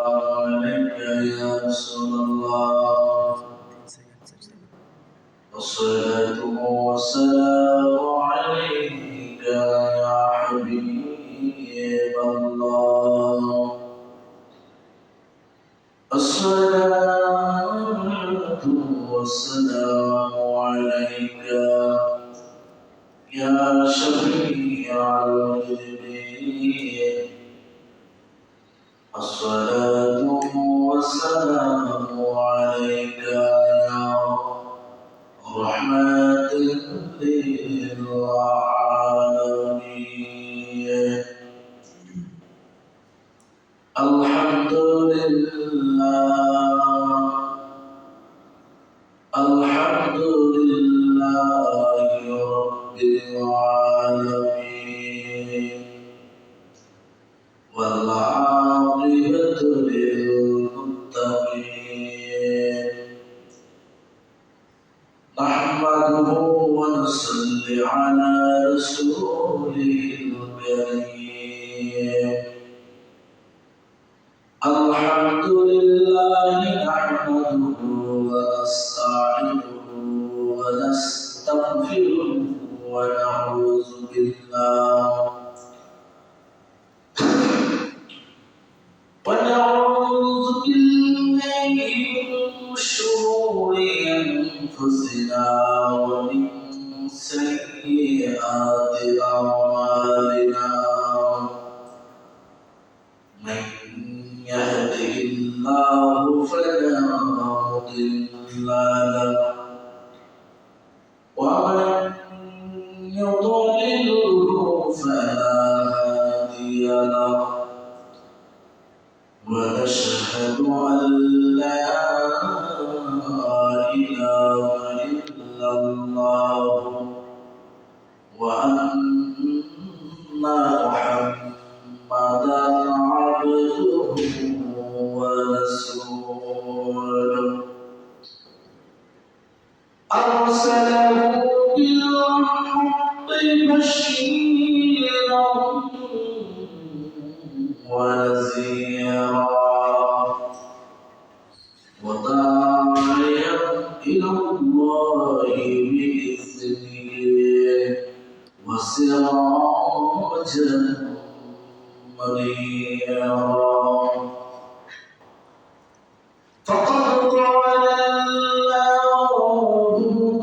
عليك يا رسول الله والصلاة والسلام عليك يا حبيب الله الصلاة والسلام عليك يا شفيع المذنبين الصلاة والسلام عليك يا رحمة للعالمين الحمد لله رب العالمين والعاقبة للمتقين نحمده ونصلي على رسوله الكريم الحمد لله نحمده ونستعينه ونستغفره ونعوذ بالله من شرور أنفسنا ومن سيئات أعمالنا من يهده الله فلا مضل له ومن يضلله فلا هادي له ونشهد أن لا إله إلا الله وأن محمدا عبده ورسوله أرسله بالحق بشيرا ونذيرا وداعيا إلى الله بإذنه وسراجا منيرا فقد قال الله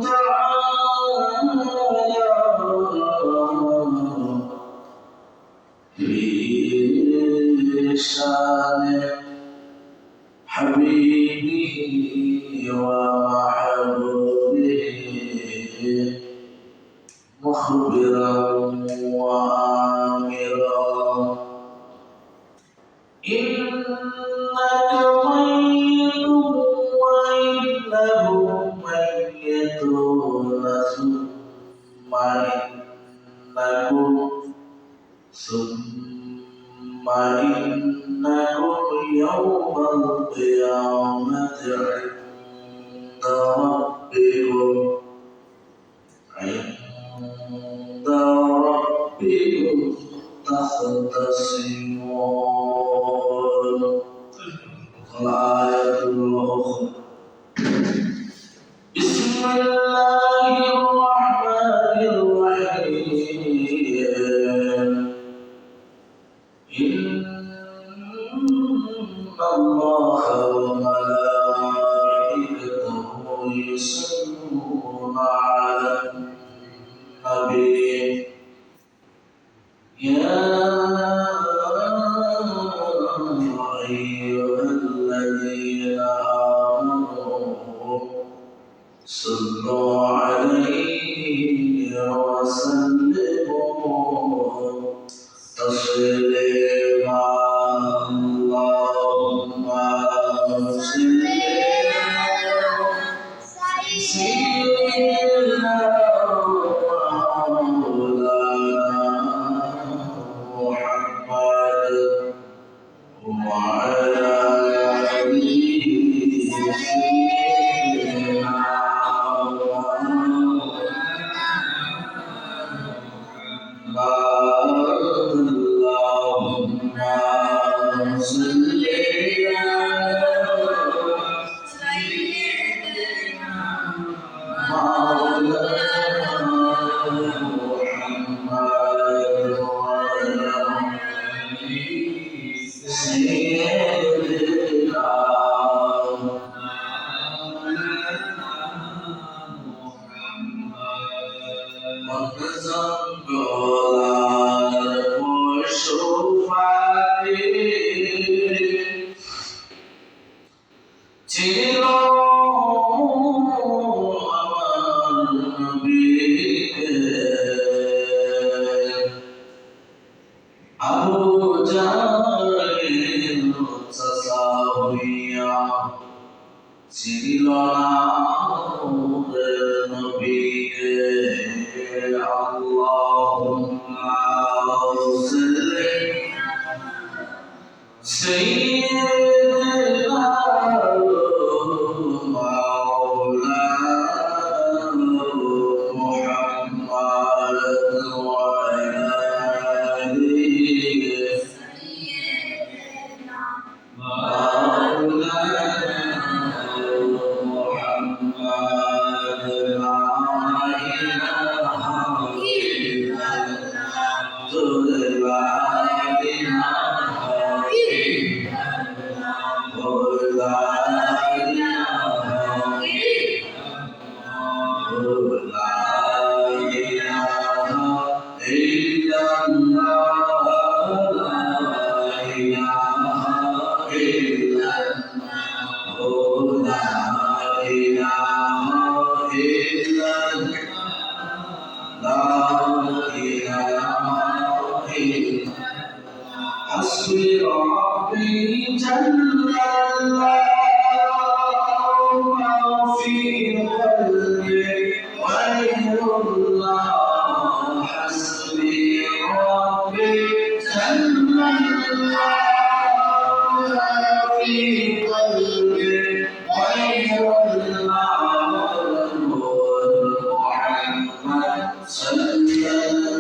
تعالى في شان حبيبه ومحبوبه مخبرا وآمرا إنك ميت وإنهم ميتون ثم إنكم يوم القيامة عند ربكم تختصمون الآية الأخرى بسم الله الرحمن الرحيم إن الله وملائكته يصلون على النبي يا أيها الذين آمنوا صلوا عليه وسلموا تسليما اللهم صل سيدنا مولانا محمد وعلى ছিল আমার নবীকে আবু জাহেল চাচা হইয়া ছিল না নবীকে আল্লাহুম্মা সাল্লি সাইয়্যিদিনা মাওলানা মুহাম্মাদ ওয়া আলা আলিহি সাইয়্যিদিনা মাওলানা মুহাম্মাদ লা ইলাহা ইল্লাল্লাহ লা ইলাহা حسبي ربي جل الله ما في قلبي غير الله حسبي ربي جل الله ما في قلبي غير الله محمد صلى الله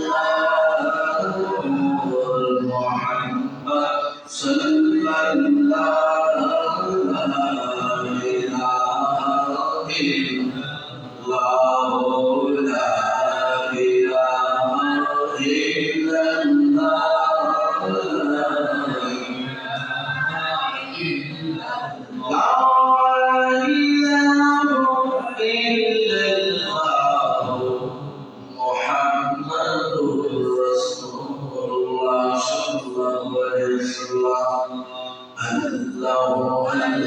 محمد صلى الله لا إله إلا الله لا إله إلا الله لا إله إلا الله محمد رسول الله صلى الله عليه وسلم الله الله الله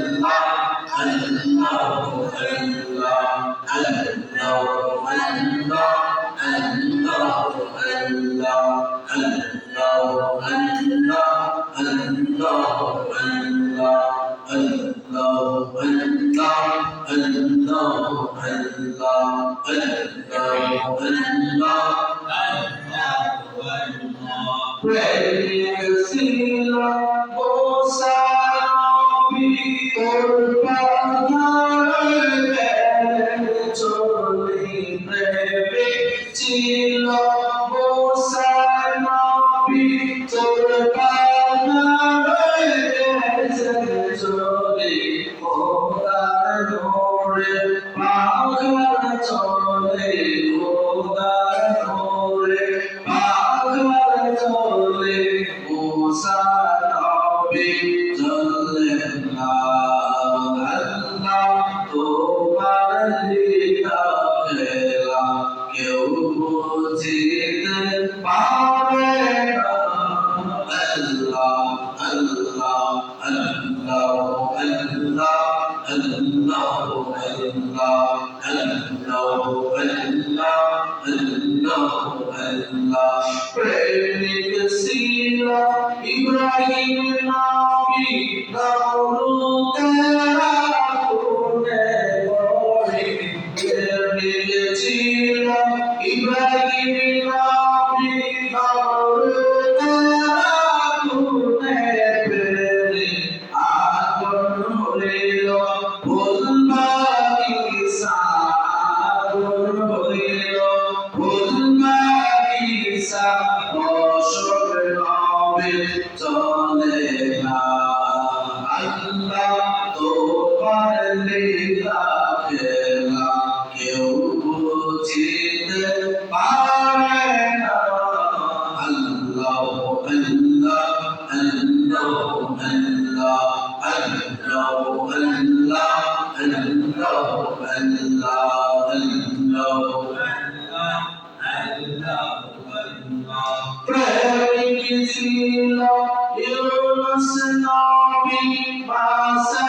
Yunus Nabi Masa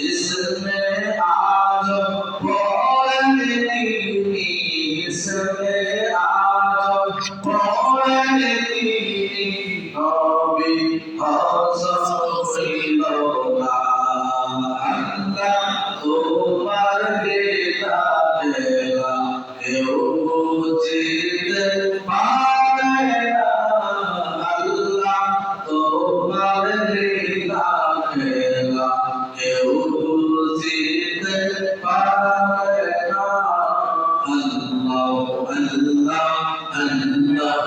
इसमें आज पौड़े तीनी इसमें आज पौड़े तीनी नबी हसन लोना अल्लाह तुम्हार बेटा देगा केउ जीते पारेगा अल्लाह तुम्हार बेटा देगा केउ जीते पारेगा अल्लाह अल्लाह अल्लाह अल्लाह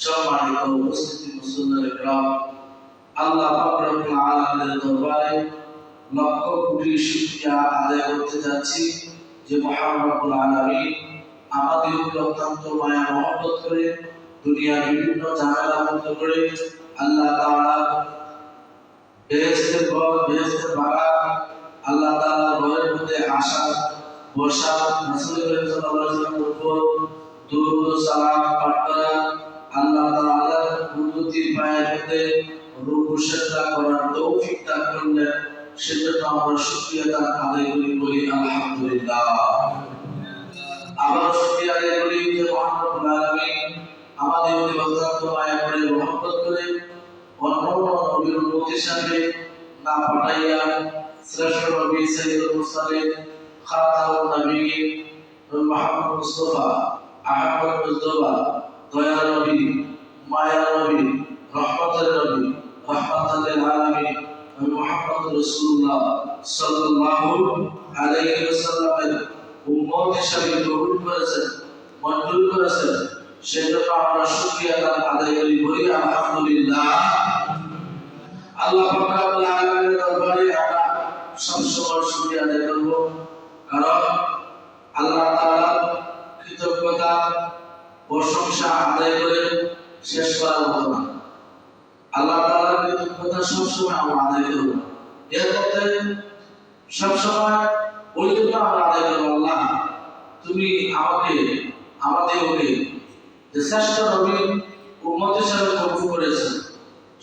সম্মানিত উপস্থিতি মুসলিম আল্লাহ পাক রব্বুল আলামিনের দরবারে লক্ষ কোটি শুকরিয়া আদায় করতে যাচ্ছি যে মহান রব্বুল আলামিন আমাদের উপর অত্যন্ত মায়া মহব্বত করে দুনিয়ার বিভিন্ন ঝামেলা মুক্ত করে আল্লাহ তাআলা বেহেশতের ঘর বেহেশতের বাগান আল্লাহ তাআলার ঘরের মধ্যে আসা বসা রাসূল সাল্লাল্লাহু আলাইহি ওয়াসাল্লামের উপর দুরূদ ও সালাম পাঠ করা আল্লাহ তাআলার কুদরতি পায়ের মধ্যে রুকু সিজদা করার তৌফিক দান করলেন সেজন্য আমরা শুকরিয়া আদায় করি বলি আলহামদুলিল্লাহ। আবার শুকরিয়া আদায় করি যে মহান রব্বুল আলামিন আমাদের উপর অত্যন্ত মায়া করে রহমত করে অন্যান্য নবীর উম্মত হিসাবে না পাঠাইয়া শ্রেষ্ঠ নবী সাইয়্যিদুল মুরসালিন খাতামুন নবীয়্যিন মুহাম্মদ মুস্তাফা আহমদ মুজতবা দয়ার নবী মায়ার নবী রহমতের নবী রহমাতুল লিল আলামিন মুহাম্মদ রাসূলুল্লাহ সাল্লাল্লাহু আলাইহি ওয়াসাল্লামের উম্মত হিসেবে কবুল করেছেন মঞ্জুর করেছেন সেজন্য আমরা শুকরিয়া আদায় করি বলি আলহামদুলিল্লাহ। আল্লাহ পাক রব্বুল আলামিনের দরবারে আমরা সবসময় শুকরিয়া আদায় করব কারণ আল্লাহ তাআলা কৃতজ্ঞতা প্রশংসা আদায় করে শেষ করার মতো না। আল্লাহ তাআলার কৃতজ্ঞতা সবসময় আমরা আদায় করব এর মধ্যে সবসময় ওই জন্য আমরা আদায় করব আল্লাহ তুমি আমাদেরকে যে শ্রেষ্ঠ নবীর উম্মত হিসেবে কবুল করেছে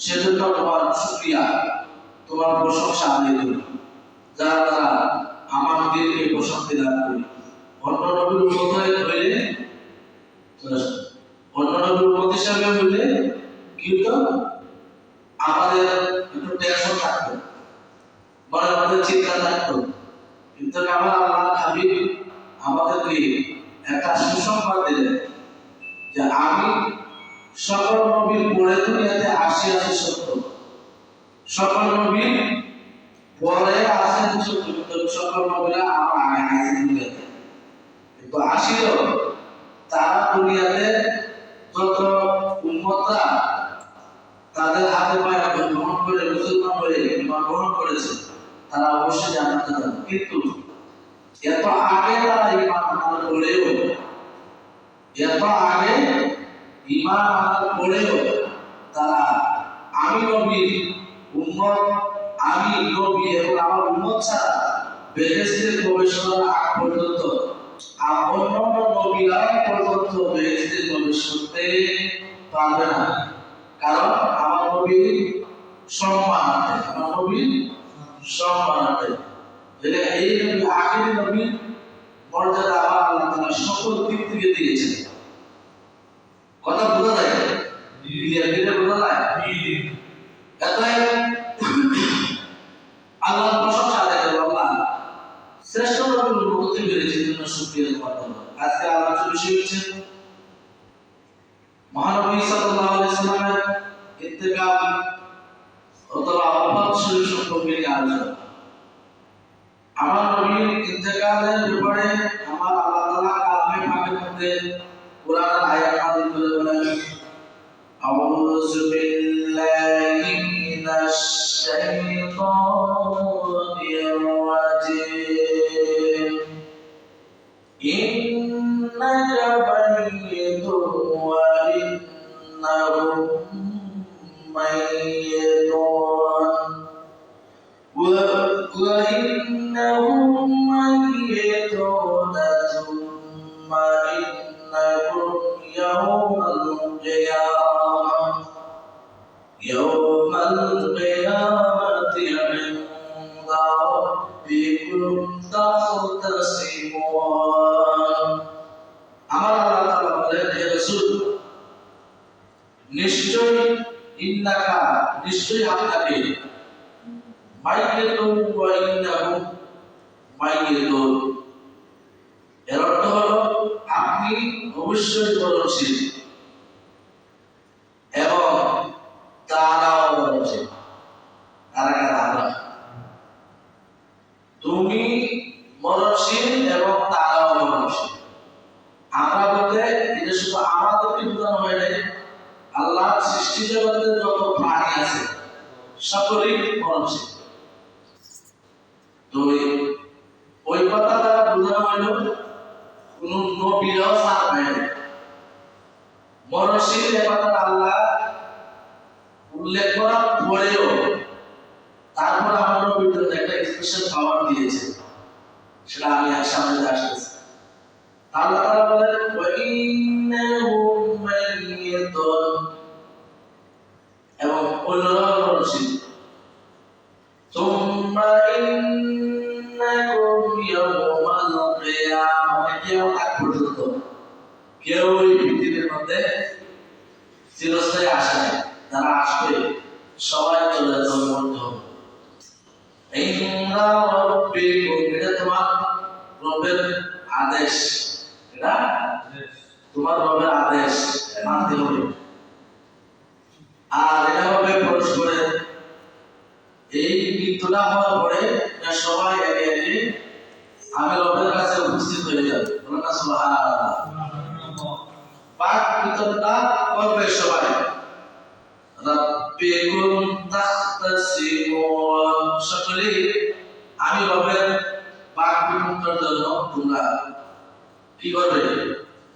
সেজন্য তোমার শুকরিয়া তোমার প্রশংসা আদায় করি যার দ্বারা আমার দিলকে প্রশান্তি দান করি। অন্য নবীর উম্মত হইলে অন্য নবীর উম্মত হিসেবে হইলে কি হতো আমাদের একটু টেনশন থাকতো মনের মধ্যে চিন্তা থাকতো কিন্তু আমার আল্লাহ হাবিব আমাদেরকে একটা সুসংবাদ দিলেন যে আমি সকল নবীর পরে দুনিয়াতে আসিয়াছি সত্য সকল নবীর পরে আসেন সত্য কিন্তু সকল নবীরা আমার আগে আসেন দুনিয়াতে কিন্তু আসিল তারা দুনিয়াতে যত উম্মতরা তাদের হাতে পায়ে গ্রহণ করে মুসলমান হয়ে ঈমান গ্রহণ করেছে তারা অবশ্যই জান্নাতে যাবে কিন্তু এত আগে তারা ঈমান আনার পরেও তারা আমি নবীর উম্মত আমি নবী এবং আমার উম্মত ছাড়া বেহেশতে প্রবেশ করার আগ পর্যন্ত অন্যান্য নবীরা পর্যন্ত বেহেশতে প্রবেশ করতে পারবে না কারণ আমার নবীর সম্মান আছে এই নবী আখেরি নবী মর্যাদা আমার আল্লাহ তাআলা সকল দিক থেকে দিয়েছেন। কথা বোঝা যায় বোঝা যায় আল্লাহর প্রশংসা আদায় করব আল্লাহ শ্রেষ্ঠ নবীর উম্মত পেরেছে জন্য শুকরিয়া করব। আজকে আলোচনার বিষয় হচ্ছে মহানবী সাল্লাল্লাহু আলাইহি ওয়াসাল্লামের ইন্তেকাল অথবা ওফাত শরীফ সম্পর্কে আলোচনা। আমার নবীর ইন্তেকালের ব্যাপারে আমার আল্লাহ তাআলা কালামে পাকের মধ্যে কোরআনের আয়াত নাযিল করে বলেন আউযু বিল্লাহি মিনাশ শাইতানির রাজিম ইন্না إنكم يوم القيامة عند ربكم تختصمون আমার আল্লাহ তাআলা বলেন হে রাসূল নিশ্চয়ই আপনাকে মাইকিয়াতুন ওয়া ইন্নাহুম মাইকিয়াতুন এর অর্থ হলো আপনি অবশ্যই বলছেন এবং তারাও বলছেন আমরা তুমি মরণশীল এবং তারাও মরণশীল আমরা বলতে এটা শুধু আমাদেরকে বোঝানো হয় নাই আল্লাহ সৃষ্টি জগতের যত প্রাণী আছে সকলেই মরণশীল তো ওই কথা দ্বারা বোঝানো হলো কোন নবীরাও সাথ পায় না মরণশীল এ কথা আল্লাহ উল্লেখ করার পরেও তারপর আমার নবীর জন্য একটা স্পেশাল পাওয়ার দিয়েছে সেটা আমি সামনে আসতেছি আল্লাহ তাআলা বলেন ওয়া ইন্নাহুম মাইয়াতুন এবং অন্যরাও মরণশীল সুম্মা ইন্নাকুম ইয়াওমাল কিয়ামাহ কিয়ামত পর্যন্ত কেউ এই পৃথিবীর মধ্যে চিরস্থায়ী আসে না যারা আসবে সবাই চলে যাবে মরতে হবে ইন্না রাব্বিকুম এটা তোমার রবের আদেশ এটা তোমার রবের আদেশ মানতে হবে আর এটা হবে পরস্পরের এই মৃত্যুটা হওয়ার পরে সবাই একে একে আমি রবের কাছে উপস্থিত হয়ে যাবে বলেন না সুবহানাল্লাহ পাক বিতরণটা করবে সবাই রাব্বিকুম তাখতাসিমুন সকলেই আমি রবের পাক বিতরণের জন্য তোমরা কি করবে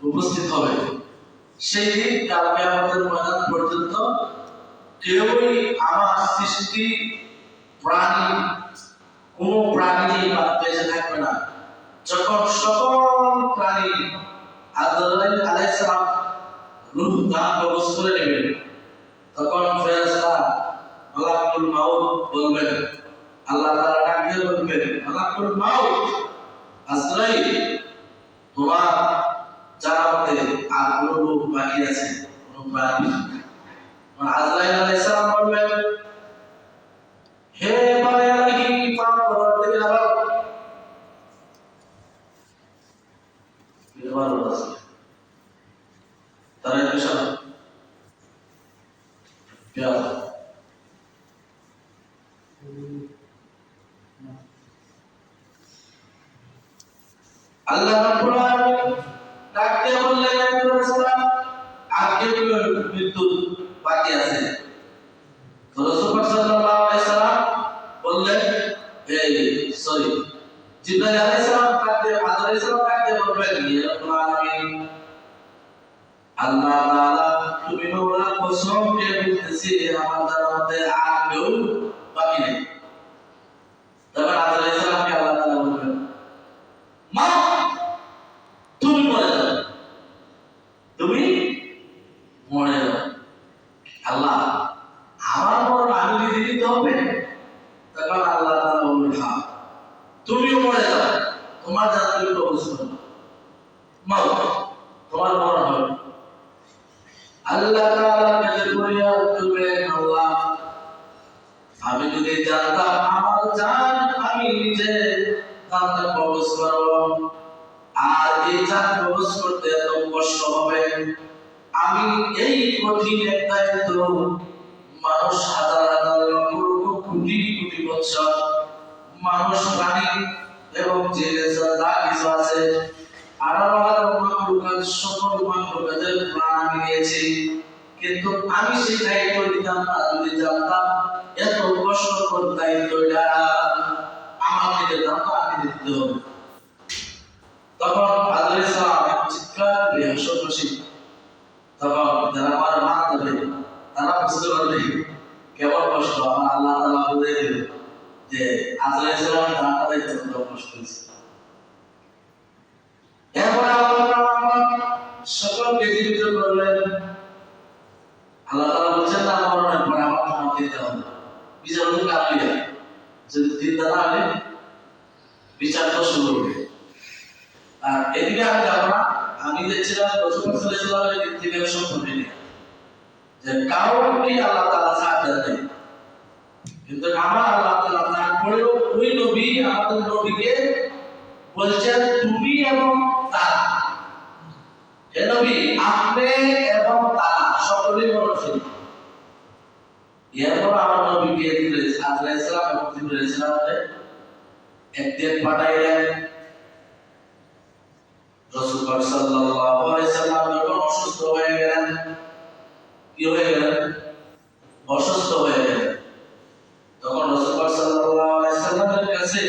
উপস্থিত হবে সেই দিন কাল কিয়ামতের ময়দান পর্যন্ত কেউই আমার সৃষ্টি প্রাণী কোনো প্রাণী বেঁচে থাকবে না যখন সকল প্রাণী আদরাইল আলাইহিস সালাম রূহ দান কবজ করে নেবেন তখন ফেরেশতা মালাকুল মাউত বলবেন আল্লাহ তাআলা ডাক দিয়ে বলবেন মালাকুল মাউত আজরাইল তোমার জানাতে আর কোনো রূহ বাকি আছে কোনো প্রাণী আজরাইল আলাইহিস সালাম বলবেন হে মালাইকি পাপরদিগার বিরবার আছে তারা বিষয় क्या আল্লাহ রাব্বুল আলামিন ডাকতে বললেন রাসূলুল্লাহ আজকে মৃত্যু বাকি আছে তো রাসূল সাল্লাল্লাহু আলাইহি সাল্লাম বললেন সরি জিবরাইল আলাইহিস সালাম ডাকতে আদর আলাইহিস সালাম ডাকতে বলবেন ইয়া রাব্বুল আলামিন আল্লাহ তাআলা তুমি ওরা কসম কে বলতেছি আমাদের মধ্যে আর কেউ বাকি নেই তখন আদর আলাইহিস সালামকে আল্লাহ তাআলা বলবেন মা তুমি মরে যাও তুমি মরে যাও আল্লাহ আমার মরণ আমি নিজে দিতে হবে তখন আল্লাহ তাআলা বলবেন হ্যাঁ তুমিও মরে যাও তোমার জান্নাতের প্রবেশ মা তোমার মরণ হবে আল্লাহ তাআলা কাছে ফরিয়াদ করবেন আল্লাহ আমি যদি জানতাম আমার জান আমি নিজে জান্নাতে প্রবেশ করব আর এই জান প্রবেশ করতে এত কষ্ট হবে আমি এই কঠিন একটা দায়িত্ব মানুষ হাজার হাজার লক্ষ কোটি কোটি বছর মানুষ প্রাণী এবং যে যা কিছু আছে সকল মানবতার প্রাণ আমি নিয়েছি কিন্তু আমি সেই দায়িত্ব নিতাম না যদি জানতাম এত কষ্টকর দায়িত্বটা আমাকে দিতাম না আমি দিতে হবে তখন আদরের সালাম চিৎকার করে হাসি তখন যারা আমার মানা দেবে তারা বুঝতে পারবে কেমন কষ্ট আমার আল্লাহ তাআলা বলে দেবে যে আদরের সালাম দাঁড়াতে কষ্ট হয়েছে এরপরে আল্লাহ জীবিত করলেন। আল্লাহ তাআলা বলেন না মরণের পরে আমার ক্ষমা দিতে হবে। বিচার হলো কালিয়া, যদি দিন না হলে বিচার তো শুরু হবে। আর এদিকে আমি যাব না, আমি দেখছিলাম রাসূলুল্লাহ সাল্লাল্লাহু আলাইহি ওয়াসাল্লামের দিকে সম্পর্কে নিয়ে যে কাউকে আল্লাহ তাআলা সাহায্য দেন, কিন্তু আমার আল্লাহ তাআলা তারপরেও ওই নবী আমাদের নবীকে বলছেন তুমি এবং তারা, হে নবী আপনি এবং তারা সকলেই মরণশীল। এরপর আমার নবীকে আলাইহিস সালাম এবং জিবরাইল আলাইহিস সালামকে একদিন পাঠাইলেন। রাসূল পাক সাল্লাল্লাহু আলাইহি ওয়াসাল্লাম যখন অসুস্থ হয়ে গেলেন, কি হয়ে গেলেন? অসুস্থ হয়ে গেলেন। তখন রাসূল পাক সাল্লাল্লাহু আলাইহি ওয়াসাল্লামের কাছে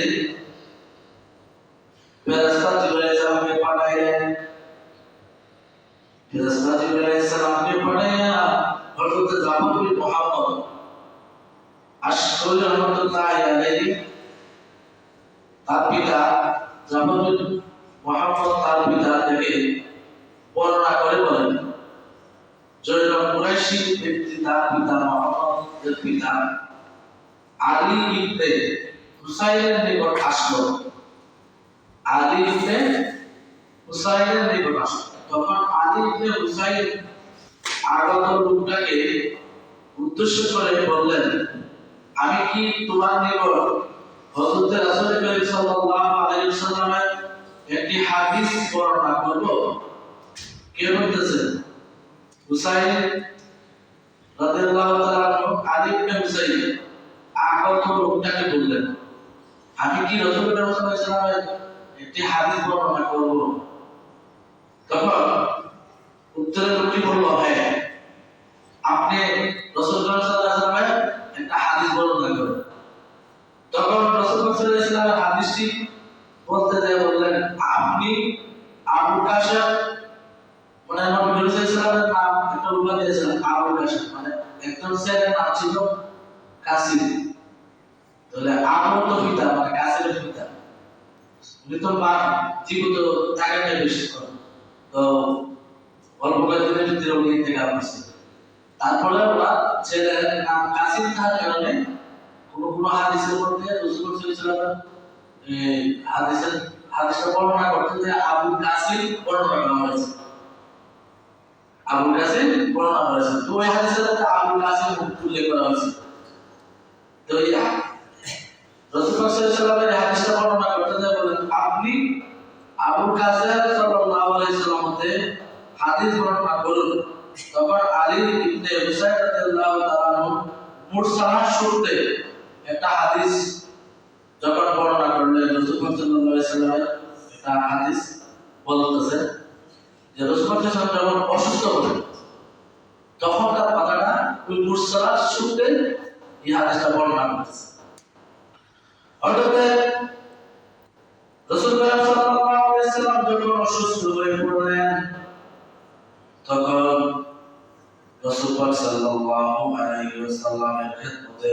ফেরেশতা জিবরাইল আলাইহিস সালামকে পাঠাইলেন। ফেরেশতা জিবরাইল আলাইহিস সালামকে পাঠাইয়া হযরত জাফর বিন মুহাম্মদ আশকরি রাহমাতুল্লাহি আলাইহি তার পিতা জাফর বিন মুহাম্মদ তার পিতা থেকে বর্ণনা করে বলেন, জয়নব কুরাইশি ব্যক্তি তার পিতা মুহাম্মদের পিতা আলী ইবনে হুসাইনের নিকট আসলো। আলী ইবনে হুসাইনের নিকট আসলো। তখন আলী ইবনে হুসাইন আগত লোকটাকে উদ্দেশ্য করে বললেন, আমি কি তোমার নিকট হযরত রাসূল করিম সাল্লাল্লাহু আলাইহি ওয়াসাল্লামের একটি হাদিস বর্ণনা করব? কে বলতেছেন? হুসাইন রাদিয়াল্লাহু তাআলা আলী ইবনে হুসাইন আগত লোকটাকে বললেন, আমি কি রাসূল সাল্লাল্লাহু আলাইহি ওয়াসাল্লামের একটি হাদিস বর্ণনা করব? তখন উত্তরে লোকটি বলল, হ্যাঁ আপনি রাসূল সাল্লাল্লাহু আলাইহি ওয়াসাল্লামের একটা হাদিস বর্ণনা করেন। তখন রাসূল সাল্লাল্লাহু আলাইহি ওয়াসাল্লামের হাদিসটি বলতে যায় বললেন, আপনি আবুল কাসেম, মানে নবী সাল্লাল্লাহু আলাইহি ওয়াসাল্লামের নাম একটা উল্লেখ দিয়েছিলেন আবুল কাসেম, মানে একজন ছেলের নাম ছিল কাসিম। তাহলে আবু তো পিতা, মানে কাসিমের পিতা, উনি তো জীবিত থাকেন বেশিক্ষণ, তো অল্প কয়েকদিনের ভিতরে উনি ইন্তেকাল করছেন। তারপরে ওরা ছেলের নাম কাসিম থাকার কারণে কোনো হাদিসের মধ্যে রাসূল সাল্লাল্লাহু আলাইহি ওয়াসাল্লাম হাদিসটা বর্ণনা করতে যে আবুল কাসিম বর্ণনা করা হয়েছে, আবুল কাসিম বর্ণনা করা হয়েছে। তো ওই হাদিসের মধ্যে আবুল কাসিম উল্লেখ করা হয়েছে। তো রাসূল সাল্লাল্লাহু আলাইহি ওয়াসাল্লামের হাদিসটা বর্ণনা করতে যায় বলেন, আপনি আবুল কাসিম সাল্লাল্লাহু আলাইহি ওয়াসাল্লামের হাদিস বর্ণনা করুন। তখন আলী ইবনে হুসাইন রাদিয়াল্লাহু তাআলা মুরসালাত সূত্রে একটা হাদিস যখন বর্ণনা করলেন, রাসূল সাল্লাল্লাহু আলাইহি ওয়াসাল্লামের একটা হাদিস বলতেছে যে রাসূল সাল্লাল্লাহু আলাইহি ওয়াসাল্লাম যখন অসুস্থ হলেন তখন তার কথাটা ওই মুরসালাত সূত্রে এই হাদিসটা বর্ণনা করতেছে। অর্থাৎ রাসূল সাল্লাল্লাহু আলাইহি ওয়াসাল্লাম যখন অসুস্থ হয়ে পড়লেন তখন রাসূল সাল্লাল্লাহু আলাইহি ওয়াসাল্লামের খেদমতে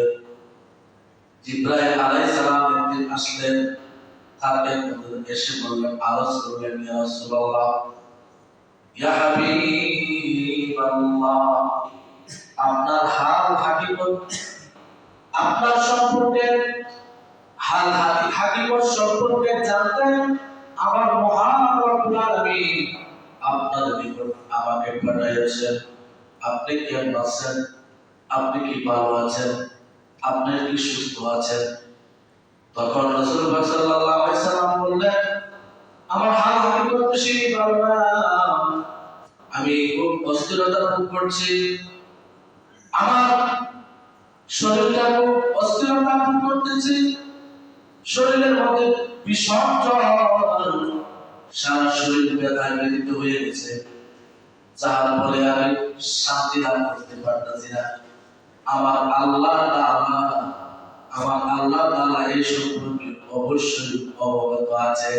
জিবরাইল আলাইহিস সালাম একদিন আসলেন। তার খেদমতে এসে বললেন, আরজ করলেন, ইয়া রাসূলুল্লাহ, ইয়া হাবিবাল্লাহ, আপনার হাল হাকিকত, আপনার সম্পর্কে হাল হাকিকত সম্পর্কে জানতে আমার মহান রব্বুল আলামিন আপনার নিকট আমাকে পাঠিয়েছেন। আপনি কেমন আছেন? আপনি কি ভালো আছেন? আপনি কি সুস্থ আছেন? তখন রাসূল সাল্লাল্লাহু আলাইহি ওয়াসাল্লাম বললেন, আমার হাল হাকিকত বেশি ভালো না, আমি খুব অস্থিরতা ভোগ করছি, আমার শরীরটা খুব অস্থিরতা ভোগ করতেছি, শরীরের মধ্যে ভীষণ জ্বর, সারা শরীর ব্যথায় ব্যথিত হয়ে গেছে, যার ফলে আমি শান্তি লাভ করতে পারতেছি না। আমার আল্লাহ তাআলা এই সম্পর্কে অবশ্যই অবগত আছে।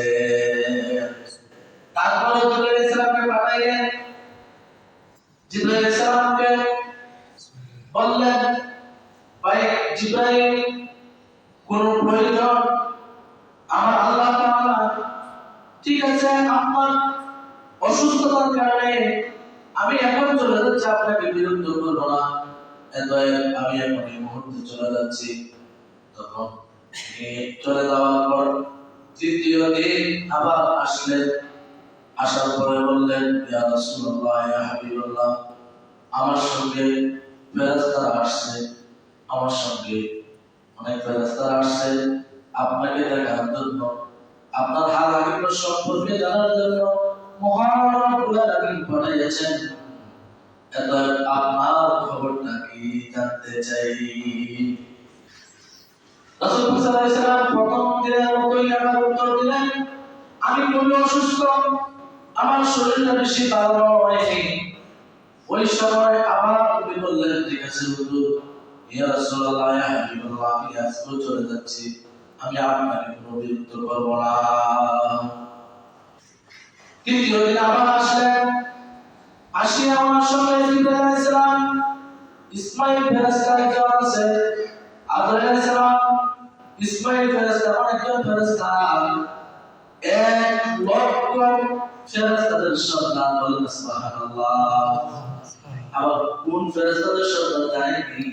তারপরে জিবরাইল ইসলামকে পাঠাইলেন। জিবরাইল ইসলামকে বললেন, ভাই জিবরাইল, কোন প্রয়োজন? আমার আল্লাহ তাআলা ঠিক আছে, আপনার অসুস্থতার কারণে আমি এখন চলে যাচ্ছি, আপনাকে বিরক্ত করবো না, আমি এখন এই মুহূর্তে চলে যাচ্ছি। তখন চলে যাওয়ার পর তৃতীয় দিন আবার আসলেন। আসার পরে বললেন, ইয়া রাসূলুল্লাহ, ইয়া হাবিবাল্লাহ, আমার সঙ্গে ফেরেশতারা আসছে, আমার সঙ্গে অনেক ফেরেশতারা আসছে আপনাকে দেখার জন্য, আপনার হাল হাকিম সম্পর্কে জানার জন্য মহান রব্বুল আলামিন পাঠিয়েছেন। আপনার খবরটা কি জানতে চাই। রাসূল সাল্লাল্লাহু আলাইহি ওয়াসাল্লাম প্রথম দিনের মতোই আমার উত্তর দিলেন, আমি খুবই অসুস্থ, আমার শরীরটা বেশি ভালো নয়। ওই সময় আবার নবী বললেন, ঠিক আছে হুজুর, ইয়া রাসূলুল্লাহ, ইয়া হাবিবাল্লাহ, আমি আজকে চলে যাচ্ছি, আমি আপনাকে কোনো বিরক্ত করব না। তৃতীয় দিন আবার আসলেন। আসি আমার সঙ্গে জিবরাইল আলাইহিস সালাম, ইসমাঈল ফেরেশতা একজন আছে, আদর আলাইহিস সালাম, ইসমাঈল ফেরেশতা, অনেকজন ফেরেশতা, 1,00,000 ফেরেশতাদের সর্দার, বলেন সুবহানাল্লাহ। আবার কোন ফেরেশতাদের সর্দার জানেন কি?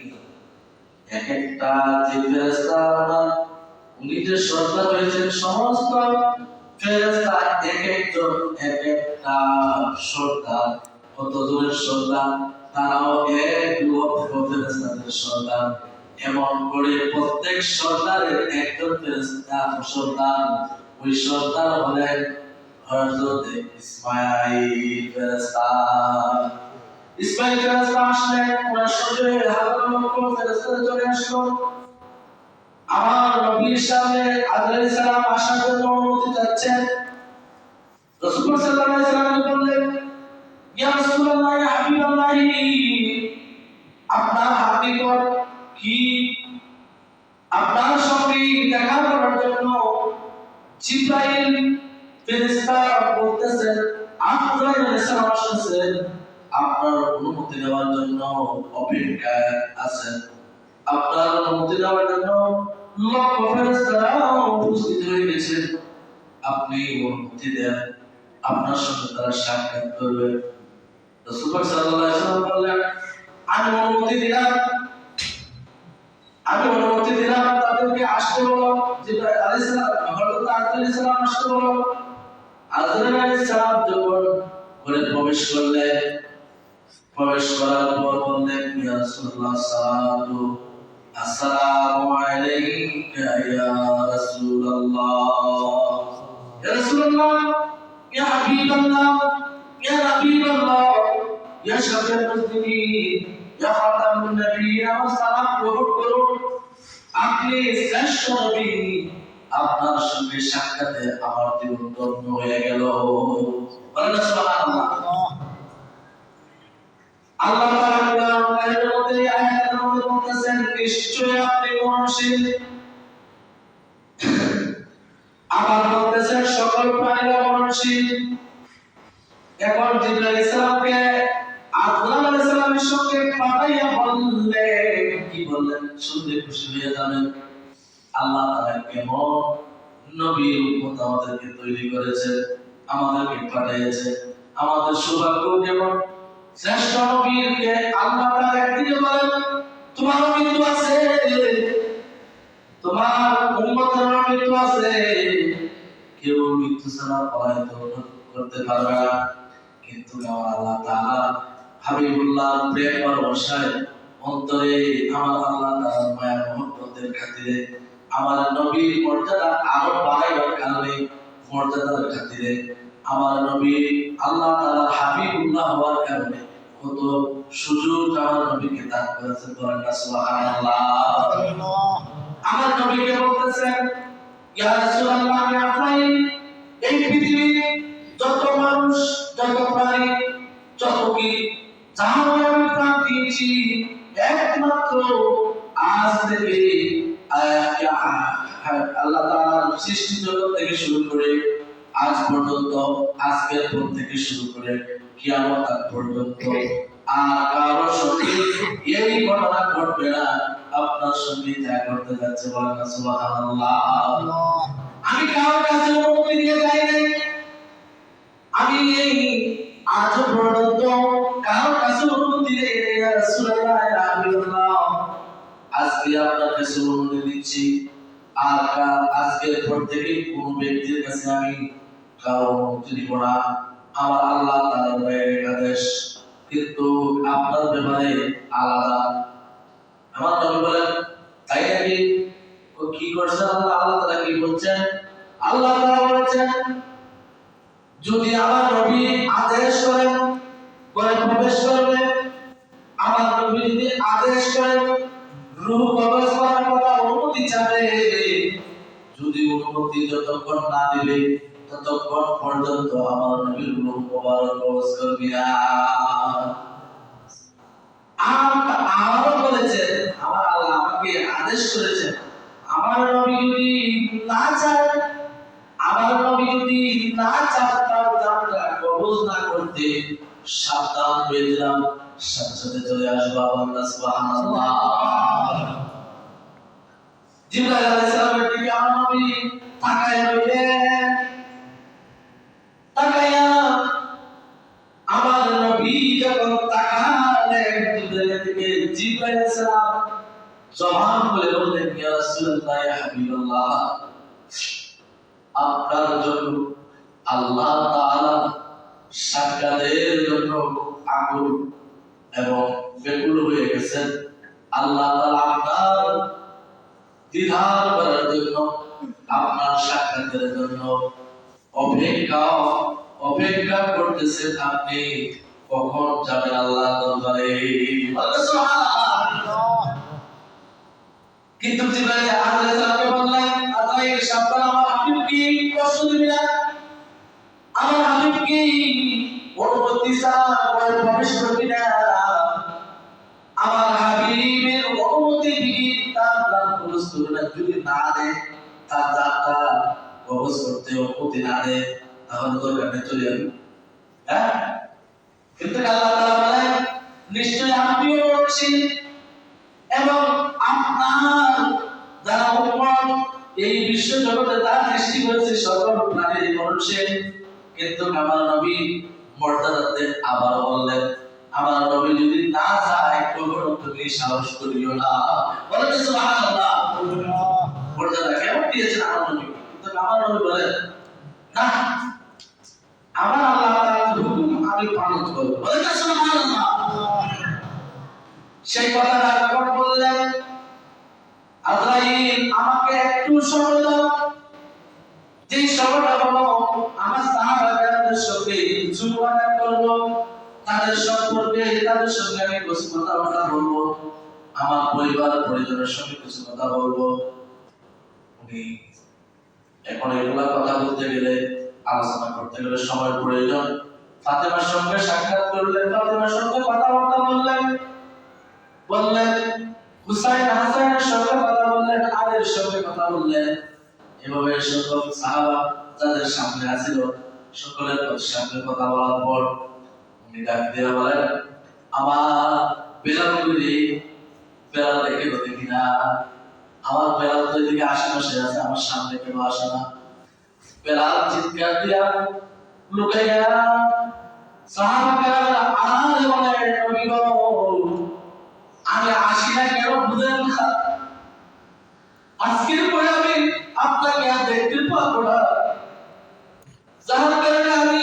এক একটা যে ফেরেশতা উনি যে সর্দার হয়েছেন, সমস্ত ফেরেশতা এক একজন এক একটা সর্দার। কত জনের সর্দার? তারাও 1,00,000 ফেরেশতাদের সর্দার। এমন করে প্রত্যেক সর্দারের একজন ফেরেশতা সর্দার। ওই সর্দার হলেন হযরত ইসমাঈল ফেরেশতা। ইসমাঈল ফেরেশতা আসলেন, ওনার সঙ্গে হাজার লক্ষ ফেরেশতা চলে আসলো। আমার নবীর সামনে আদর আলাইহিস সালাম আসার জন্য অনুমতি চাচ্ছেন। রাসূল সাল্লাল্লাহু আলাইহি ওয়াসাল্লাম বললেন, ইয়া রাসূলুল্লাহ, ইয়া হাবিবাল্লাহ, আপনার হাবিবর কি আপনার সঙ্গে দেখা করার জন্য জিবরাইল ফেরেশতা বলতেছেন, আজরাইল আলাইহিস সালাম আসছেন, আপনার অনুমতি নেওয়ার জন্য অপেক্ষায় আছেন। আপনার অনুমতি নেওয়ার জন্য লক্ষ ফেরেশতারা উপস্থিত হয়ে গেছে, আপনি অনুমতি দেন, আপনার সঙ্গে তারা সাক্ষাৎ করবে। রাসূল সাল্লাল্লাহু আলাইহি ওয়াসাল্লাম বললেন, আমি অনুমতি দিলাম, তাদেরকে আসতে বলো। জিবরাইল আলাইহিস সালাম, হযরত আদর আলাইহিস সালাম আসতে বলো। আদর আলাইহিস সালাম যখন ঘরে প্রবেশ করলেন, প্রবেশ করার পর বললেন, ইয়া রাসূলুল্লাহ, আসসালামু আলাইকা ইয়া রাসূলুল্লাহ, ইয়া রাসূলুল্লাহ, ইয়া হাবিবাল্লাহ, ইয়া নবিয়াল্লাহ, ইয়া শাফিউল মুসলিমিন, ইয়া খাতামুন নবিয়্যিন, আমার সালাম গ্রহণ করুন, আপনি শ্রেষ্ঠ নবী, আপনার সঙ্গে সাক্ষাতে আমার জীবন ধন্য হয়ে গেল। বলেন সুবহানাল্লাহ। আল্লাহ তাআলা কোরআনের মধ্যে আয়াতের মধ্যে বলতেছেন, নিশ্চয় আপনি মহাশীল। আবার বলতেছেন, সকল প্রাণীরা মহাশীল। এখন জিবরাইল আলাইহিস সালামকে আদর আলাইহিস সালামের সঙ্গে পাঠাইয়া বললেন, কি বললেন? শুনলে খুশি হয়ে যাবেন। আল্লাহ তাআলা কেমন নবীর উম্মত আমাদেরকে তৈরি করেছে, আমাদেরকে পাঠিয়েছে। আমাদের সৌভাগ্য কেমন, শ্রেষ্ঠ নবীকে আল্লাহ তাআলা একদিকে বলেন, তোমার মৃত্যু আছে, তোমার উম্মতের মৃত্যু আছে, কেউ মৃত্যু ছাড়া পলায়ন করতে পারবে না। কিন্তু আমার আল্লাহ তাআলা হাবিবুল্লাহ প্রেম ভালোবাসায় অন্তরে আমার আল্লাহ তাআলার মায়া মহব্বতের খাতিরে আমার নবীর মর্যাদা আরো বাড়াইবার কারণে, মর্যাদার খাতিরে আমার নবী আল্লাহ তাআলার হাবিবুল্লাহ হওয়ার কারণে কত সুযোগ আমার নবীকে দান করেছেন। বলেন না সুবহানাল্লাহ। আমার নবীকে বলতেছেন, ইয়া রাসূলুল্লাহ, আমি আপনাই এই পৃথিবীর যত মানুষ, যত প্রাণী, যত কি যাহাকে আমি প্রাণ দিয়েছি, একমাত্র আজ থেকে আল্লাহ তাআলার সৃষ্টি জগৎ থেকে শুরু করে আজ পর্যন্ত, আজকের পর থেকে শুরু করে কিয়ামত পর্যন্ত আর কারো সঙ্গে এই ঘটনা ঘটবে না, আপনার সঙ্গে যা করতে যাচ্ছে। বলেন না সুবহানাল্লাহ। আমি কারোর কাছে অনুমতি নিয়ে যাই নাই, আমি এই আজ পর্যন্ত আজকে আপনার কাছে অনুমতি দিচ্ছি, আর আজকের পর থেকে কোন ব্যক্তির কাছে আমি কারো অনুমতি দিব না। আমার আল্লাহ তাআলার আদেশ, কিন্তু আপনার ব্যাপারে আলাদা। আমার নবী বলেন, তাই নাকি? ও কি করছে? আল্লাহ তাআলা কি বলছেন? আল্লাহ তাআলা বলেছেন, যদি আমার নবী আদেশ করেন ঘরে প্রবেশ করবে, আমার নবী যদি আদেশ করেন রূহ কবজ করার কথা অনুমতি চাবে, যদি অনুমতি যতক্ষণ না দিবে ততক্ষণ পর্যন্ত আমার নবীর রূহ মোবারক কবজ করবে না। আরো বলেছেন, আমার আল্লাহ আমাকে আদেশ করেছেন, আমার নবী যদি না চায়, আমার নবী যদি না চায় তার জানটা কবজ না করতে, সাবধান হয়ে দিলাম, সাথে সাথে চলে আসবো। আল্লাহ সুবহানাল্লাহ। জিবরাইল আলাইহিস সালামের দিকে আমার নবী তাকায় রইলেন। তাকায়া আমার নবী যখন তাকালেন জিবরাইলের দিকে, জিবরাইল আলাইহিস সালাম জবান খুলে বললেন, ইয়া রাসূলুল্লাহ, ইয়া হাবিবাল্লাহ, আপনার জন্য আল্লাহ তাআলা সাক্ষাতের জন্য আকুল এবং ব্যাকুল হয়ে গেছেন। আল্লাহ তাআলা আপনার দিদার করার জন্য, আপনার সাক্ষাতের জন্য অপেক্ষা করতেছেন। আপনি কখন যাবেন আল্লাহর দরবারে? সুবহানাল্লাহ। কিন্তু জিবরাইল আলাইহিস সালামকে বললেন, আল্লাহর সাবধান, আমার হাবিব কি কষ্ট দিবে না? আমার হাবিব কি অনুমতি ছাড়া ঘরে প্রবেশ করবে না? আমার হাবিবের অনুমতি বিহীন তার জান কবজ করবে না। যদি না দেয়, তার জানটা কবজ করতে অনুমতি না দেয়, তাহলে দরকার নেই, চলে যাবে। হ্যাঁ, কিন্তু আল্লাহ তাআলা বলেন, নিশ্চয়ই আপনিও বলছেন এবং আপনার যারা উম্মত, এই বিশ্ব জগতে যারা সৃষ্টি করেছে সকল প্রাণী মানুষের, কিন্তু আমার নবী মর্যাদাতে আবার বললেন, আমার নবী যদি না চায় কখনো তুমি সাহস করিও না। বলেন সুবহানাল্লাহ। মর্যাদা কেমন দিয়েছেন আমার নবী, কিন্তু আমার নবী বলেন, না, আমার আল্লাহ তাআলার হুকুম আমি পালন করব। বলেন সুবহানাল্লাহ। সেই কথাটা যখন বললেন, আজরাইল আমাকে একটু সময় দাও, যে সময়টা হলো আমার সাহাবাদের সঙ্গে কিছু কথা করব, তাদের সম্পর্কে তাদের সঙ্গে আমি কিছু কথা বলবো, আমার পরিবার পরিজনের সঙ্গে কিছু কথা বলবো। উনি এখন এগুলা কথা বলতে গেলে, আলোচনা করতে গেলে সময় প্রয়োজন। ফাতেমার সঙ্গে সাক্ষাৎ করলেন, ফাতেমার সঙ্গে কথাবার্তা বললেন, হুসাইন হাসানের সঙ্গে কথা বললেন, আলীর সঙ্গে কথা বললেন। এভাবে সকল সাহাবা যাদের সামনে আছিল সকলের সামনে কথা বলার পর উনি ডাক দিয়ে বলেন, আমার বেলাল দেখে দেখি না, আমার বেলাল তো এদিকে আশেপাশে আছে, আমার সামনে কেন আসে না? বেলাল চিৎকার দিয়া লুকাইয়া সাহাবারা আর বলে, নবী গো, আমি আসি না কেন বুঝেন না? আজকের পরে আমি আপনাকে আর দেখতে পাবো না, যার কারণে আমি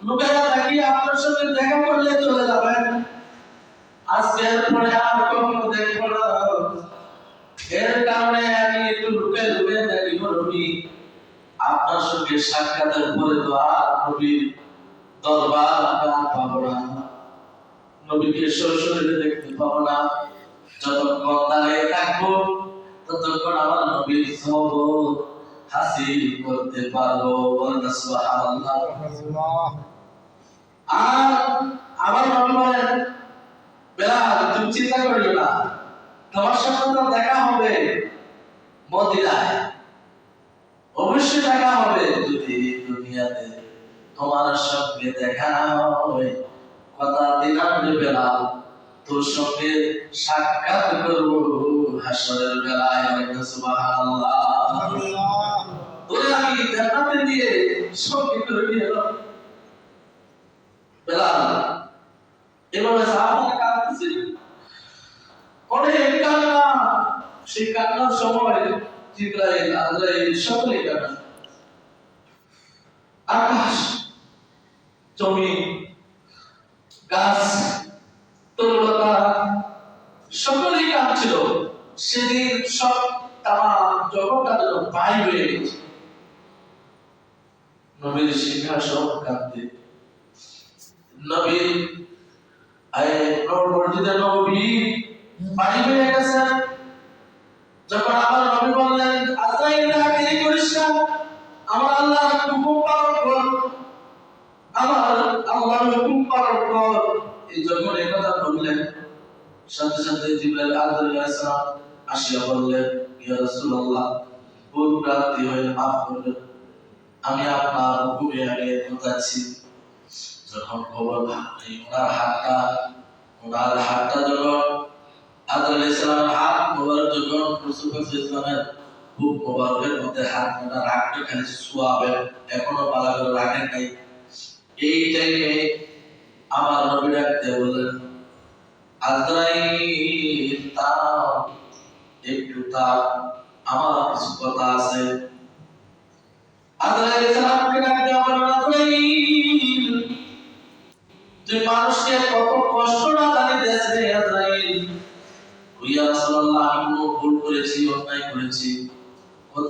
লুকাইয়া থাকি, আপনার সঙ্গে দেখা করলে চলে যাবেন, আজকের পরে আর কখনো দেখবো না। এর কারণে আমি একটু লুকাই থাকি নবী, আপনার সঙ্গে সাক্ষাতের পরে তো আর নবীর দরবার পাবো না, নবীকে সরাসরি দেখতে পাবো না। যতক্ষণ দাঁড়িয়ে থাকবো ততক্ষণ আমার নবীর সহবত হাসিল করতে পারবো। সুবহানাল্লাহ। আর আমার নবী বলেন, বেলাল তুমি চিন্তা করিও না, তোমার সঙ্গে তো দেখা হবে মদিনায়, অবশ্যই দেখা হবে। যদি দুনিয়াতে তোমার সঙ্গে দেখা না হয়, কথা দিলাম যে বেলাল তোর সঙ্গে সাক্ষাৎ করব হাসরের বেলায়। সুবহানাল্লাহ। তোরে আমি জান্নাতে দিয়ে সঙ্গে করে নিয়ে এলাম। বেলাল এভাবে সাহাবারা কাঁদতেছিল, অনেক কান্না, সেই কান্নার সময় জিবরাইল আজরাইল সকলেই কান্না। আকাশ, জমিন, গাছ, তরুলতা সকলেই কাঁদছিল। সেদিন সব তামাম জগৎটা যেন বাই হয়ে গেছে। নবীর সিংহাসন কাঁদতে, নবীর মসজিদে নবী বাই হয়ে গেছে। যখন আমার নবী বললেন, আজরাইল দেরি করিস না, আমার আল্লাহর হুকুম পালন কর, আমার আল্লাহর হুকুম পালন কর। এই যখন এই কথা বললেন, সাথে সাথে জিবরাইল আলাইহিস সালাম আসিয়া বললেন, ইয়া রাসূলুল্লাহ, ভুল ভ্রান্তি হয়ে মাফ করবেন, আমি আপনার হুকুমে আমি যাচ্ছি। যখন খবর ওনার হাতটা যখন আদর আলাইহিস সালামের হাত মোবারক যখন রাসূল ইসলামের বুক মোবারকের মধ্যে হাত ওনার রাখতে খালি ছোঁয়াবে, এখনো পালা করে রাখেন নাই। এই টাইমে আমার নবী ডাকতে বললেন, আজরাইল তাও একটু তাও, আমার কিছু কথা আছে। আজরাইল সালামকে ডাকতে বললেন, আজরাইল তুই মানুষকে কত কষ্ট না জানি দেশ রে আজরাইল। ইয়া রাসূলুল্লাহ, আমি ভুল করেছি, অন্যায় করেছি।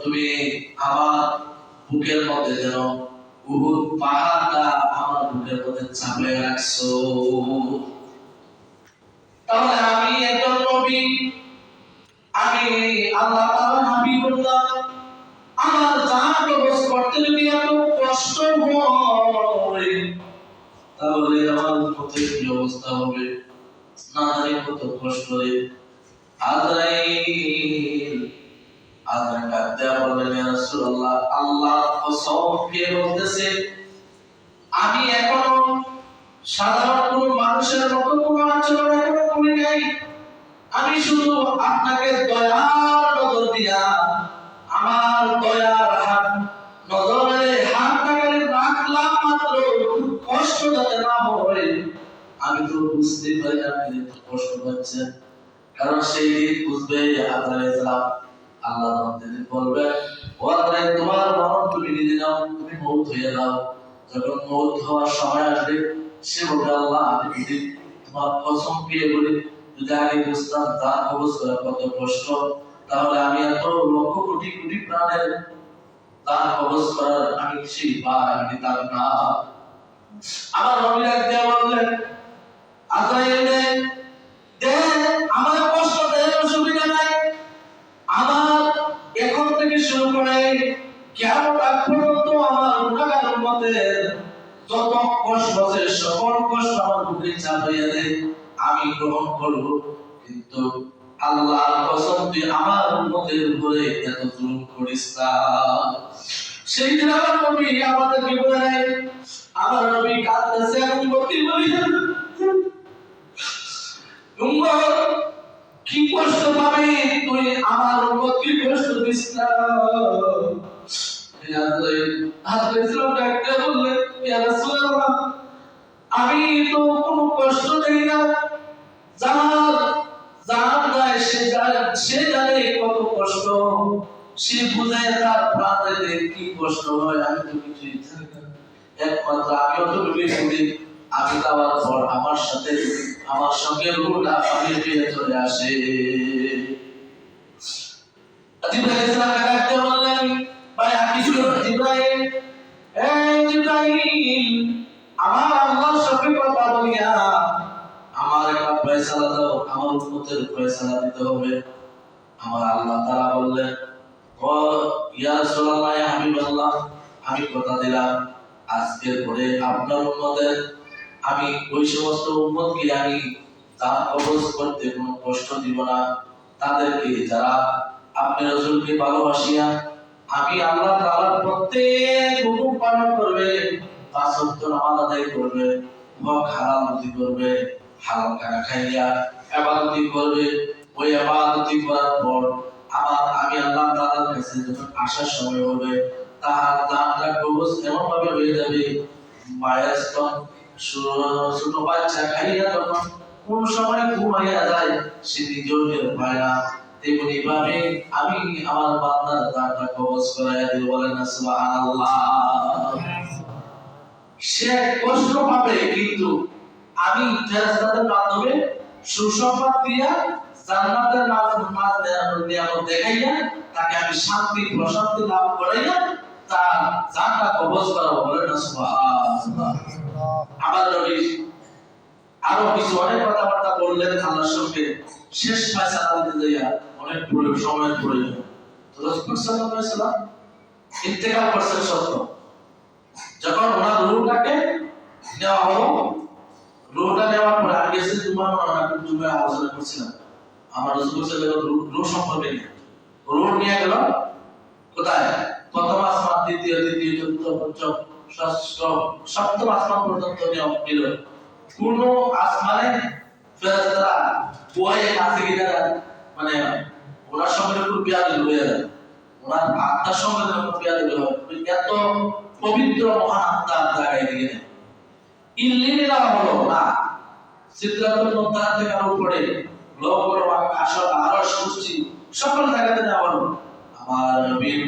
তুমি আমার বুকের মধ্যে যেন উহুদ পাহাড়টা আমার বুকের মধ্যে চাপিয়ে রাখছো। তাহলে আমি একজন নবী, আমি আল্লাহ তাআলার হাবিবুল্লাহ, আমার জান কবজ করতে যদি এত কষ্ট হয়, তাহলে আমার উম্মতের কি অবস্থা হবে? না জানি কত কষ্ট রে। আজরাইল ডাকতে বললেন, ইয়া রাসূলুল্লাহ, আল্লাহর কসম খেয়ে বলতেছে, আমি এখনো সাধারণ কোন মানুষের মতো কোন আচরণ এখনো করি নাই। আমি শুধু আপনাকে দয়ার নজর দিয়া, আমার দয়ার হাত নজরে হাতটাকে রাখলাম মাত্র, কষ্ট যাতে না হয়। আমি তো বুঝতে পারি আপনি কষ্ট পাচ্ছেন, কারণ সেই দিন বুঝবে আজরাইল সালাম আল্লাহ আমাদের বলবে, ও আজরাইল, তোমার মরণ তুমি নিজে নাও, তুমি মউত হয়ে যাও। যখন মউত হওয়ার সময় আসবে, সে বলবে, আল্লাহ আমি যদি তোমার কসম পেয়ে বলি, যদি আগে বুঝতাম জান কবজ করা কত কষ্ট, তাহলে আমি এত লক্ষ কোটি কোটি প্রাণের জান কবজ করার আমি সেই বার আমি দিতাম না। আমার নবী ডাকতে বললেন, আজরাইল দে, আমার কষ্ট দেয়, অসুবিধা নাই। আমার এখন থেকে শুরু করে কিয়ামত আগ পর্যন্ত আমার গুনাহগার উম্মতের যত কষ্ট আছে, সকল কষ্ট আমার বুকে চাপিয়ে দে, আমি গ্রহণ করব। কিন্তু আল্লাহর কসম, তুই আমার উম্মতের উপরে এত জুলুম করিস না। সেই দিন আমার নবী আমাদেরকে বলে, আমার নবী কাঁদতেছে, উম্মতি বলি, উম্মত কি কষ্ট পাবে, তুই আমার উম্মত কি কষ্ট দিস না। আমি তো কোনো কষ্ট দেই না, সে জানে কত কষ্ট, সে বুঝে তার প্রাণে কি কষ্ট হয়। আমি তো কিছুই জানি না, একমাত্র আমিও তো বুঝি। আমি যাওয়ার পর আমার সঙ্গে রুহটা পানির পেয়ে চলে আসে। জিবরাইল ইসলামকে ডাকতে বললেন, ভাই আপনি শুনুন জিবরাইল, এই জিবরাইল, আমার আল্লাহর সঙ্গে কথা বলিয়া আমার একটা ফয়সালা দাও, আমার উম্মতের ফয়সালা দিতে হবে। আমার আল্লাহ তাআলা বললেন, ও ইয়া রাসূলুল্লাহ, ইয়া হাবিবাল্লাহ, আমি কথা দিলাম আজকের পরে আপনার উম্মতের আমি ওই সমস্ত উম্মতকে আমি জান কবজ করতে কোনো কষ্ট দিব না। তাদেরকে যারা আপনি রাসূলকে ভালোবাসিয়া আমি আল্লাহ তাআলার প্রত্যেক হুকুম পালন করবে, পাঁচ ওয়াক্ত নামাজ আদায় করবে, হক হালাল রুজি করবে, হালাল খানা খাইয়া ইবাদত করবে, ওই ইবাদত করার পর আমি আল্লাহ তাআলার কাছে যখন আসার সময় হবে, তাহার জানটা কবজ এমন ভাবে হয়ে যাবে, মায়ের স্তন ছোট বাচ্চা খাইয়া যখন কোন সময় ঘুমাইয়া যায়, সে নিজেও টের পায় না। তেমনি ভাবে আমি আমার বান্দার জানটা কবজ করাইয়া দিব। বলেন না সুবহানাল্লাহ। সে কষ্ট পাবে, কিন্তু আমি ফেরেশতাদের মাধ্যমে সুসংবাদ দিয়া জান্নাতের নিয়ামত দেখাইয়া তাকে আমি শান্তি প্রশান্তি লাভ করাইয়া তার জানটা কবজ করাবো। বলেন না সুবহানাল্লাহ। আমার নবী আরো কিছু অনেক কথাবার্তা বললেন আল্লাহর সঙ্গে। শেষ ফয়সালা দিতে যাইয়া অনেক সময়ের প্রয়োজন। তো রাসূল সাল্লাল্লাহু আলাইহি ওয়াসাল্লাম ইন্তেকাল করছেন সত্য। যখন ওনার রূহটাকে নেওয়া হলো, রূহটা নেওয়ার পরে আমি গেছি জুমায় আলোচনা করছিলাম আমার রাসূল সাল্লাল্লাহু আলাইহি ওয়াসাল্লাম রূহ সম্পর্কে নিয়ে। রূহ নিয়ে গেল কোথায়? প্রথম আসমান, দ্বিতীয়, চতুর্থ, পঞ্চম, ষষ্ঠ, সপ্তম আসমান পর্যন্ত নিল। কোন আসমানে ফেরেশতারা বয়ে কাছে গিয়ে মানে ওনার সঙ্গে একটু বিয়াদবি হয়ে যায়, ওনার আত্মার সঙ্গে একটু বিয়াদবি হয়। এত পবিত্র মহান আত্মার জায়গায় দিকে ইল্লিলা হলো না, সিদরাতুল মুনতাহা থেকে আরো উপরে লৌহ আসল আরশ কুরসি সকল জায়গাতে নেওয়া হলো। আমার নবীর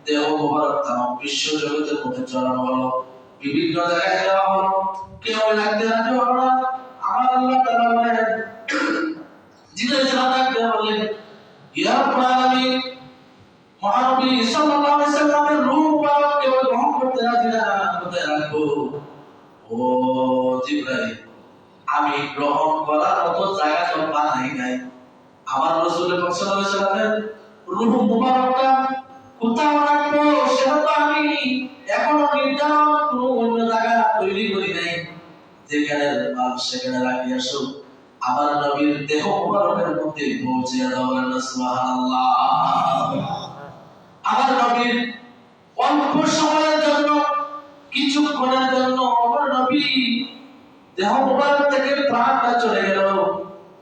দেহ মোবারক তামাম বিশ্ব জগতের মধ্যে চড়ানো হলো, বিভিন্ন জায়গায় দেওয়া হলো। কেউ লাগতে রাজি হলো না। আমার আল্লাহ তাআলা বলেন, জিবরাইল সালাতকে বললেন, ইয়া রাব্বুল আলামিন, মহানবী সাল্লাল্লাহু আলাইহি সাল্লামের রূহ মুবারক কেউ গ্রহণ করতে রাজি না, কোথায় রাখবো? ও জিবরাইল, আমি গ্রহণ করার মতো জায়গা তো বানাই নাই। আমার রাসূল সাল্লাল্লাহু আলাইহি সাল্লামের রূহ মুবারকটা কোথাও রাখবো সেটা তো আমি এখনো নির্ধারণ কোনো অন্য জায়গা তৈরি করি নাই। যেখানে মাল সেখানে রাখি আসো, আমার নবীর দেহ মুবারকের মধ্যে পৌঁছে দাও। সুবহানাল্লাহ। আমার নবীর অল্প সময়ের জন্য, কিছুক্ষণের জন্য আমার নবী দেহ মুবারক থেকে প্রাণটা চলে গেল,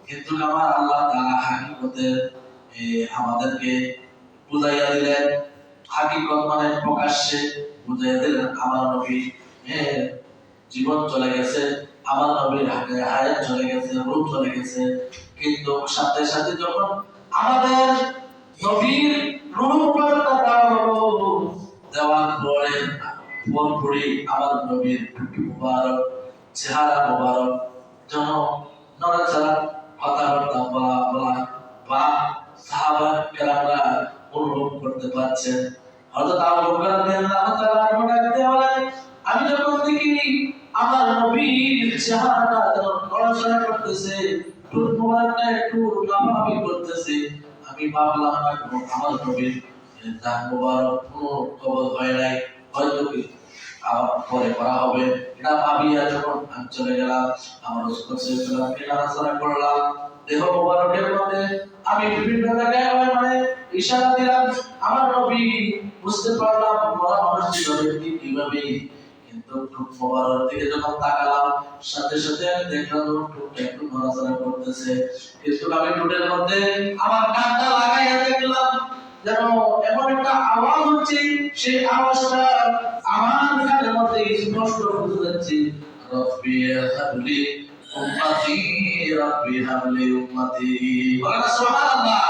কিন্তু আমার আল্লাহ তাআলা হাকিকতে আমাদেরকে বুঝাইয়া দিলেন। হাকিকত মানে প্রকাশ্যে বুঝাইয়া দিলেন। আমার নবী জীবন চলে গেছে, আমার নবীর হায়াত চলে গেছে, রূহ চলে গেছে, কিন্তু সাথে সাথে যখন আমাদের নবীর রূহ মুবারকটা দেওয়া হলো, দেওয়ার পরে পরপরই আমার নবীর মুবারক চেহারা মুবারক যেন নড়াচড়া, কথাবার্তা বলা বা সাহাবা কেরামরা অনুভব করতে পারছেন। হযরত আবু বকর রাদিয়াল্লাহু তাআলা ডাকতে বলেন, আমি যখন দেখি আমার নবীর চেহারাটা যেন নড়াচড়া করতেছে, ঠোঁট মোবারকটা একটু লাফালাফি করতেছে, আমি ভাবলাম আমার নবীর দাঁত মোবারক কোনো কবজ হয় নাই, হয়তো কি পরে করা হবে। এটা ভাবিয়া যখন আমি চলে গেলাম, আমার রাসূল সাল্লাল্লাহু আলাইহি ওয়াসাল্লামকে নাড়াচাড়া করলাম, দেহ মোবারকের মধ্যে আমি বিভিন্ন জায়গায় মানে ইশারা দিলাম। আমার নবী বুঝতে পারলাম মরা মানুষ কিভাবে, কিন্তু ঠোঁট মোবারক দিকে যখন তাকালাম, সাথে সাথে আমি দেখলাম ঠোঁটটা একটু নড়াচড়া করতেছে। কিন্তু আমি ঠোঁটের মধ্যে আমার কানটা লাগাইয়া দেখলাম যেন এমন একটা আওয়াজ হচ্ছে, সেই আওয়াজটা আমার কানের মধ্যে স্পষ্ট বুঝতে যাচ্ছে, রব্বি হাবলি উম্মতি, রব্বি হাবলি উম্মতি। বলেন সুবহানাল্লাহ।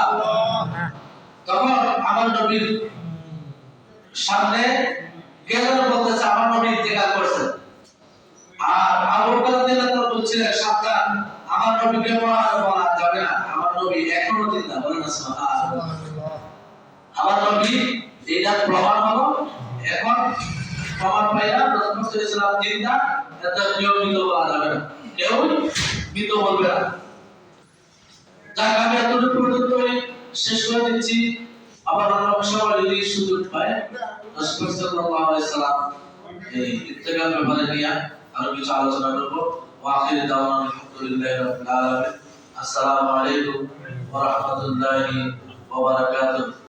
তখন আমার নবীর সামনে কে যেন বলতেছে আমার নবী ইন্তেকাল করছেন, আর আবু বকর রাদিয়াল্লাহু তাআলা বলছিলেন, সাবধান, আমার নবীকে বলা যাবে না, আমার নবী এখনো জিন্দা। বলেন সুবহানাল্লাহ। আমার নবী এটা প্রমাণ হলো, এখন প্রমাণ পাইলাম রাসূল সাল্লাল্লাহু আলাইহি ওয়াসাল্লাম জিন্দা, এটা কেউ মৃত বলা যাবে না, কেউ মৃত বলবে না। যাক, আমি এতটুকু পর্যন্ত শেষ করে দিচ্ছি। আবার অন্য সময় যদি সুযোগ পায় রাসূল সাল্লাল্লাহু আলাইহি ওয়াসাল্লাম এই ইন্তেকাল ব্যাপারে নিয়ে আরো কিছু আলোচনা করব। ওয়া আখিরু দাওয়ানা আলহামদুলিল্লাহি রাব্বিল আলামিন। আসসালামু আলাইকুম ওয়া রাহমাতুল্লাহি ওয়া বারাকাতুহু।